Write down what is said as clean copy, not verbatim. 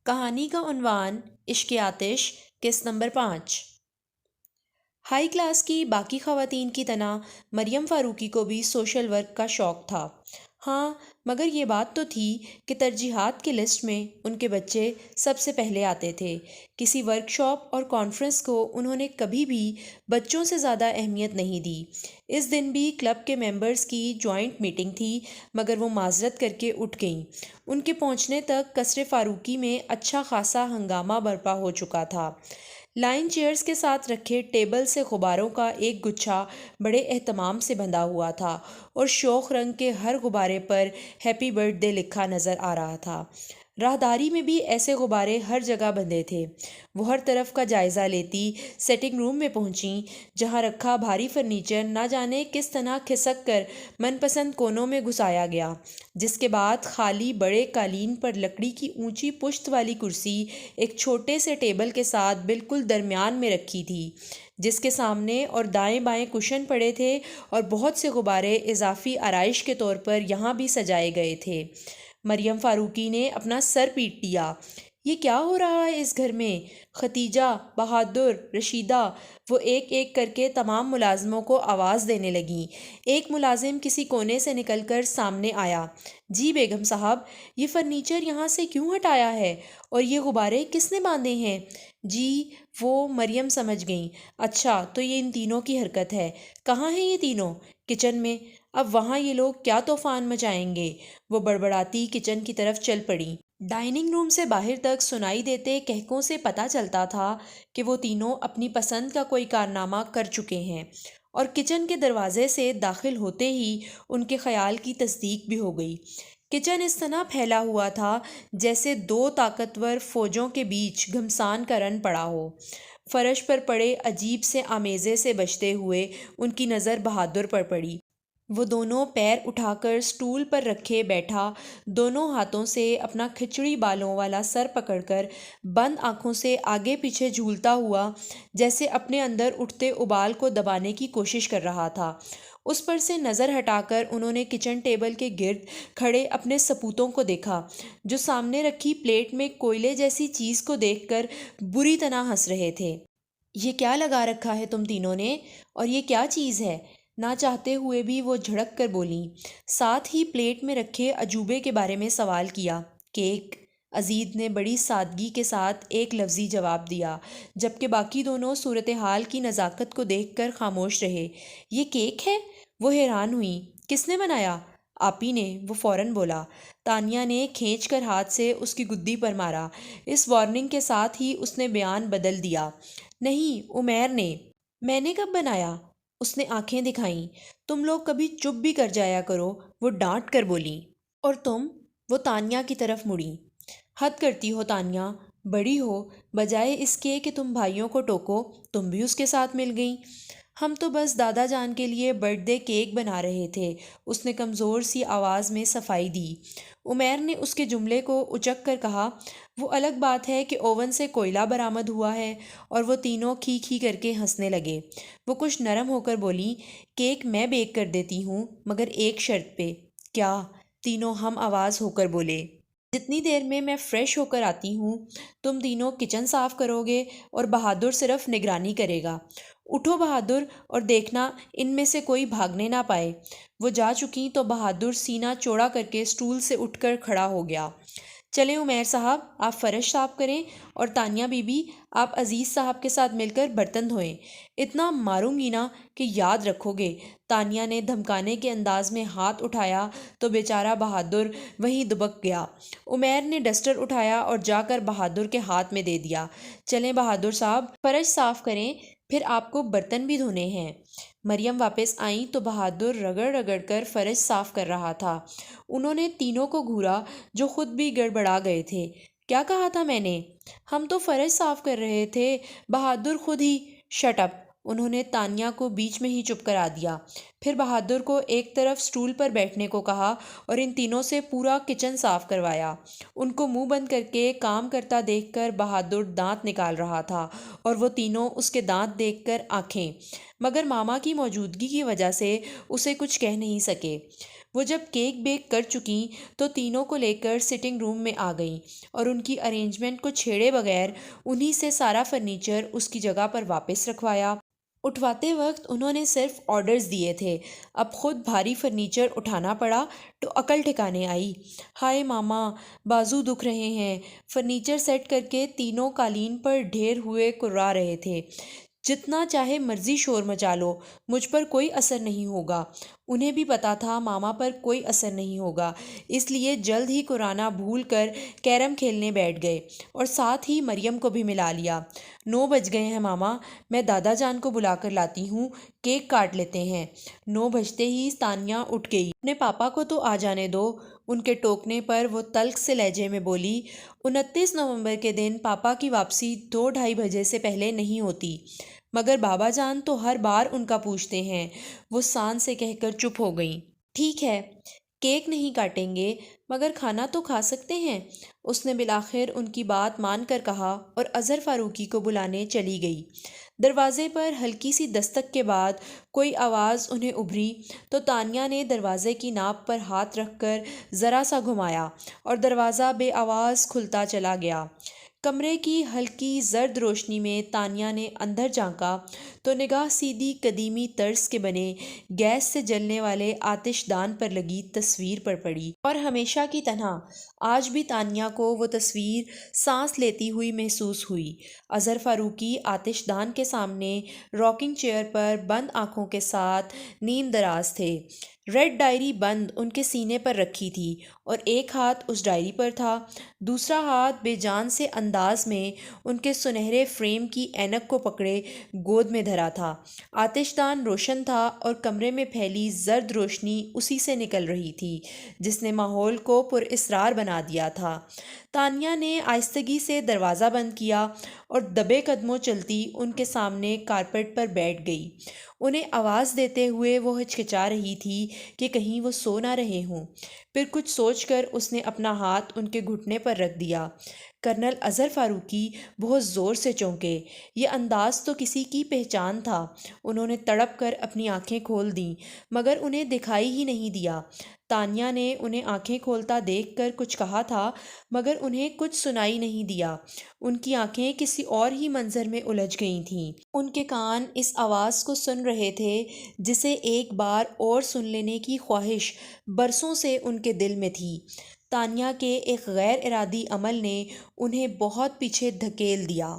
کہانی کا عنوان عشق آتش، قسط نمبر 5۔ ہائی کلاس کی باقی خواتین کی طرح مریم فاروقی کو بھی سوشل ورک کا شوق تھا۔ ہاں، مگر یہ بات تو تھی کہ ترجیحات کی لسٹ میں ان کے بچے سب سے پہلے آتے تھے۔ کسی ورک شاپ اور کانفرنس کو انہوں نے کبھی بھی بچوں سے زیادہ اہمیت نہیں دی۔ اس دن بھی کلب کے ممبرز کی جوائنٹ میٹنگ تھی، مگر وہ معذرت کر کے اٹھ گئیں۔ ان کے پہنچنے تک قصر فاروقی میں اچھا خاصا ہنگامہ برپا ہو چکا تھا۔ لائن چیئرز کے ساتھ رکھے ٹیبل سے غباروں کا ایک گچھا بڑے اہتمام سے بندھا ہوا تھا اور شوخ رنگ کے ہر غبارے پر ہیپی برتھ ڈے لکھا نظر آ رہا تھا۔ راہداری میں بھی ایسے غبارے ہر جگہ بندھے تھے۔ وہ ہر طرف کا جائزہ لیتی سیٹنگ روم میں پہنچیں، جہاں رکھا بھاری فرنیچر نہ جانے کس طرح کھسک کر من پسند کونوں میں گھسایا گیا، جس کے بعد خالی بڑے قالین پر لکڑی کی اونچی پشت والی کرسی ایک چھوٹے سے ٹیبل کے ساتھ بالکل درمیان میں رکھی تھی، جس کے سامنے اور دائیں بائیں کشن پڑے تھے اور بہت سے غبارے اضافی آرائش کے طور پر یہاں بھی سجائے گئے تھے۔ مریم فاروقی نے اپنا سر پیٹ لیا۔ یہ کیا ہو رہا ہے اس گھر میں؟ ختیجہ، بہادر، رشیدہ، وہ ایک ایک کر کے تمام ملازموں کو آواز دینے لگیں۔ ایک ملازم کسی کونے سے نکل کر سامنے آیا۔ جی بیگم صاحب، یہ فرنیچر یہاں سے کیوں ہٹایا ہے اور یہ غبارے کس نے باندھے ہیں؟ جی، وہ مریم سمجھ گئیں۔ اچھا، تو یہ ان تینوں کی حرکت ہے۔ کہاں ہیں یہ تینوں؟ کچن میں۔ اب وہاں یہ لوگ کیا طوفان مچائیں گے؟ وہ بڑبڑاتی کچن کی طرف چل پڑیں۔ ڈائننگ روم سے باہر تک سنائی دیتے کہکوں سے پتہ چلتا تھا کہ وہ تینوں اپنی پسند کا کوئی کارنامہ کر چکے ہیں، اور کچن کے دروازے سے داخل ہوتے ہی ان کے خیال کی تصدیق بھی ہو گئی۔ کچن اس طرح پھیلا ہوا تھا جیسے دو طاقتور فوجوں کے بیچ گھمسان کا رن پڑا ہو۔ فرش پر پڑے عجیب سے آمیزے سے بچتے ہوئے ان کی نظر بہادر پر پڑی۔ وہ دونوں پیر اٹھا کر سٹول پر رکھے بیٹھا، دونوں ہاتھوں سے اپنا کھچڑی بالوں والا سر پکڑ کر بند آنکھوں سے آگے پیچھے جھولتا ہوا جیسے اپنے اندر اٹھتے ابال کو دبانے کی کوشش کر رہا تھا۔ اس پر سے نظر ہٹا کر انہوں نے کچن ٹیبل کے گرد کھڑے اپنے سپوتوں کو دیکھا، جو سامنے رکھی پلیٹ میں کوئلے جیسی چیز کو دیکھ کر بری طرح ہنس رہے تھے۔ یہ کیا لگا رکھا ہے تم تینوں نے؟ اور یہ کیا چیز ہے؟ نہ چاہتے ہوئے بھی وہ جھڑک کر بولیں۔ ساتھ ہی پلیٹ میں رکھے عجوبے کے بارے میں سوال کیا۔ کیک، عزیز نے بڑی سادگی کے ساتھ ایک لفظی جواب دیا، جبکہ باقی دونوں صورتحال کی نزاکت کو دیکھ کر خاموش رہے۔ یہ کیک ہے؟ وہ حیران ہوئیں۔ کس نے بنایا؟ آپی نے، وہ فوراً بولا۔ تانیہ نے کھینچ کر ہاتھ سے اس کی گدی پر مارا۔ اس وارننگ کے ساتھ ہی اس نے بیان بدل دیا۔ نہیں، عمیر نے۔ میں نے کب بنایا؟ اس نے آنکھیں دکھائیں۔ تم لوگ کبھی چپ بھی کر جایا کرو، وہ ڈانٹ کر بولیں۔ اور تم؟ وہ تانیہ کی طرف مڑیں۔ حد کرتی ہو تانیہ، بڑی ہو، بجائے اس کے کہ تم بھائیوں کو ٹوکو، تم بھی اس کے ساتھ مل گئیں۔ ہم تو بس دادا جان کے لیے برتھ ڈے کیک بنا رہے تھے، اس نے کمزور سی آواز میں صفائی دی۔ عمیر نے اس کے جملے کو اچک کر کہا، وہ الگ بات ہے کہ اوون سے کوئلہ برآمد ہوا ہے، اور وہ تینوں کھی کھی کر کے ہنسنے لگے۔ وہ کچھ نرم ہو کر بولیں، کیک میں بیک کر دیتی ہوں، مگر ایک شرط پہ۔ کیا؟ تینوں ہم آواز ہو کر بولے۔ جتنی دیر میں میں فریش ہو کر آتی ہوں، تم تینوں کچن صاف کرو گے اور بہادر صرف نگرانی کرے گا۔ اٹھو بہادر، اور دیکھنا ان میں سے کوئی بھاگنے نہ پائے۔ وہ جا چکیں تو بہادر سینہ چوڑا کر کے سٹول سے اٹھ کر کھڑا ہو گیا۔ چلیں عمیر صاحب، آپ فرش صاف کریں، اور تانیہ بی بی، آپ عزیز صاحب کے ساتھ مل کر برتن دھوئیں۔ اتنا ماروں گی نا کہ یاد رکھو گے۔ تانیہ نے دھمکانے کے انداز میں ہاتھ اٹھایا تو بیچارہ بہادر وہیں دبک گیا۔ عمیر نے ڈسٹر اٹھایا اور جا کر بہادر کے ہاتھ میں دے دیا۔ چلیں بہادر صاحب، فرش صاف کریں، پھر آپ کو برتن بھی دھونے ہیں۔ مریم واپس آئیں تو بہادر رگڑ رگڑ کر فرش صاف کر رہا تھا۔ انہوں نے تینوں کو گھورا جو خود بھی گڑبڑا گئے تھے۔ کیا کہا تھا میں نے؟ ہم تو فرش صاف کر رہے تھے، بہادر خود ہی۔ Shut up! انہوں نے تانیہ کو بیچ میں ہی چپ کرا دیا۔ پھر بہادر کو ایک طرف سٹول پر بیٹھنے کو کہا اور ان تینوں سے پورا کچن صاف کروایا۔ ان کو منہ بند کر کے کام کرتا دیکھ کر بہادر دانت نکال رہا تھا اور وہ تینوں اس کے دانت دیکھ کر آنکھیں، مگر ماما کی موجودگی کی وجہ سے اسے کچھ کہہ نہیں سکے۔ وہ جب کیک بیک کر چکیں تو تینوں کو لے کر سٹنگ روم میں آ گئیں اور ان کی ارینجمنٹ کو چھیڑے بغیر انہی سے سارا فرنیچر اس کی جگہ پر واپس رکھوایا۔ اٹھواتے وقت انہوں نے صرف آرڈرز دیے تھے، اب خود بھاری فرنیچر اٹھانا پڑا تو عقل ٹھکانے آئی۔ ہائے ماما، بازو دکھ رہے ہیں۔ فرنیچر سیٹ کر کے تینوں قالین پر ڈھیر ہوئے کرا رہے تھے۔ جتنا چاہے مرضی شور مچا لو، مجھ پر کوئی اثر نہیں ہوگا۔ انہیں بھی پتا تھا ماما پر کوئی اثر نہیں ہوگا، اس لیے جلد ہی کرانا بھول کر کیرم کھیلنے بیٹھ گئے اور ساتھ ہی مریم کو بھی ملا لیا۔ 9 بج گئے ہیں ماما، میں دادا جان کو بلا کر لاتی ہوں، کیک کاٹ لیتے ہیں۔ 9 بجتے ہی تانیہ اٹھ گئی۔ اپنے پاپا کو تو آ جانے دو۔ ان کے ٹوکنے پر وہ تلخ سے لہجے میں بولی، 29 نومبر کے دن پاپا کی واپسی 2-2:30 بجے سے پہلے نہیں ہوتی۔ مگر بابا جان تو ہر بار ان کا پوچھتے ہیں۔ وہ سان سے کہہ کر چپ ہو گئیں۔ ٹھیک ہے، کیک نہیں کاٹیں گے، مگر کھانا تو کھا سکتے ہیں، اس نے بالآخر ان کی بات مان کر کہا اور اظہر فاروقی کو بلانے چلی گئی۔ دروازے پر ہلکی سی دستک کے بعد کوئی آواز انہیں ابھری تو تانیہ نے دروازے کی ناپ پر ہاتھ رکھ کر ذرا سا گھمایا اور دروازہ بے آواز کھلتا چلا گیا۔ کمرے کی ہلکی زرد روشنی میں تانیہ نے اندر جھانکا تو نگاہ سیدھی قدیمی طرز کے بنے گیس سے جلنے والے آتش دان پر لگی تصویر پر پڑی، اور ہمیشہ کی طرح آج بھی تانیہ کو وہ تصویر سانس لیتی ہوئی محسوس ہوئی۔ اظہر فاروقی آتش دان کے سامنے راکنگ چیئر پر بند آنکھوں کے ساتھ نیم دراز تھے۔ ریڈ ڈائری بند ان کے سینے پر رکھی تھی اور ایک ہاتھ اس ڈائری پر تھا، دوسرا ہاتھ بے جان سے انداز میں ان کے سنہرے فریم کی اینک کو پکڑے گود میں دھرا تھا۔ آتش دان روشن تھا اور کمرے میں پھیلی زرد روشنی اسی سے نکل رہی تھی جس نے ماحول کو پر اسرار بنا دیا تھا۔ تانیہ نے آہستگی سے دروازہ بند کیا اور دبے قدموں چلتی ان کے سامنے کارپیٹ پر بیٹھ گئی۔ انہیں آواز دیتے ہوئے وہ ہچکچا رہی تھی کہ کہیں وہ سو نہ رہے ہوں۔ پھر کچھ سوچ کر اس نے اپنا ہاتھ ان کے گھٹنے پر رکھ دیا۔ کرنل اظہر فاروقی بہت زور سے چونکے۔ یہ انداز تو کسی کی پہچان تھا۔ انہوں نے تڑپ کر اپنی آنکھیں کھول دیں مگر انہیں دکھائی ہی نہیں دیا۔ تانیہ نے انہیں آنکھیں کھولتا دیکھ کر کچھ کہا تھا مگر انہیں کچھ سنائی نہیں دیا۔ ان کی آنکھیں کسی اور ہی منظر میں الجھ گئی تھیں۔ ان کے کان اس آواز کو سن رہے تھے جسے ایک بار اور سن لینے کی خواہش برسوں سے ان کے دل میں تھی۔ تانیہ کے ایک غیر ارادی عمل نے انہیں بہت پیچھے دھکیل دیا۔